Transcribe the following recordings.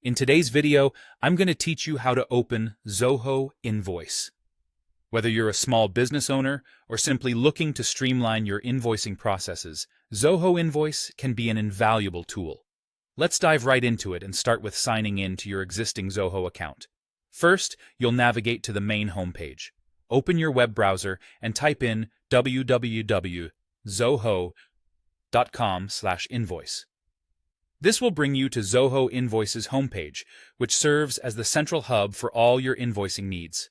In today's video, I'm going to teach you how to open Zoho Invoice. Whether you're a small business owner or simply looking to streamline your invoicing processes, Zoho Invoice can be an invaluable tool. Let's dive right into it and start with signing in to your existing Zoho account. First, you'll navigate to the main homepage. Open your web browser and type in www.zoho.com/invoice. This will bring you to Zoho Invoice's homepage, which serves as the central hub for all your invoicing needs.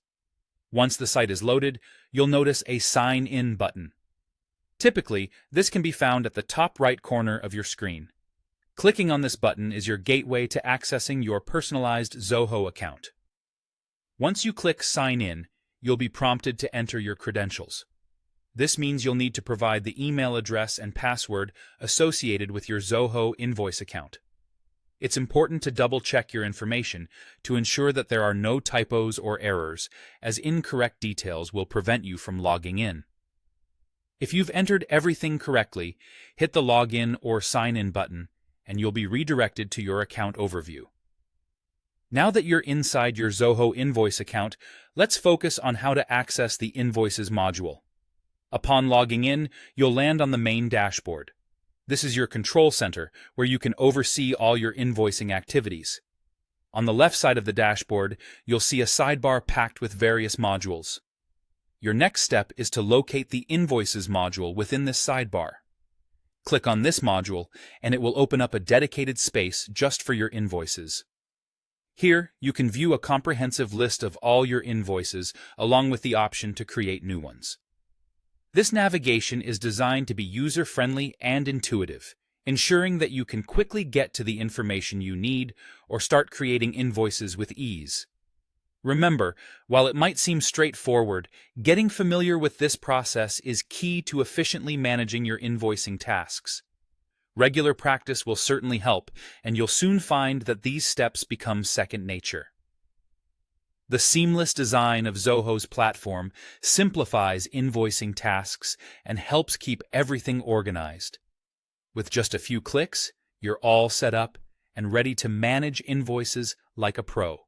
Once the site is loaded, you'll notice a Sign In button. Typically, this can be found at the top right corner of your screen. Clicking on this button is your gateway to accessing your personalized Zoho account. Once you click Sign In, you'll be prompted to enter your credentials. This means you'll need to provide the email address and password associated with your Zoho Invoice account. It's important to double-check your information to ensure that there are no typos or errors, as incorrect details will prevent you from logging in. If you've entered everything correctly, hit the Login or Sign In button, and you'll be redirected to your account overview. Now that you're inside your Zoho Invoice account, let's focus on how to access the Invoices module. Upon logging in, you'll land on the main dashboard. This is your control center, where you can oversee all your invoicing activities. On the left side of the dashboard, you'll see a sidebar packed with various modules. Your next step is to locate the Invoices module within this sidebar. Click on this module, and it will open up a dedicated space just for your invoices. Here, you can view a comprehensive list of all your invoices, along with the option to create new ones. This navigation is designed to be user-friendly and intuitive, ensuring that you can quickly get to the information you need or start creating invoices with ease. Remember, while it might seem straightforward, getting familiar with this process is key to efficiently managing your invoicing tasks. Regular practice will certainly help, and you'll soon find that these steps become second nature. The seamless design of Zoho's platform simplifies invoicing tasks and helps keep everything organized. With just a few clicks, you're all set up and ready to manage invoices like a pro.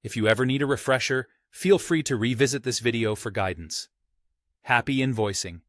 If you ever need a refresher, feel free to revisit this video for guidance. Happy invoicing!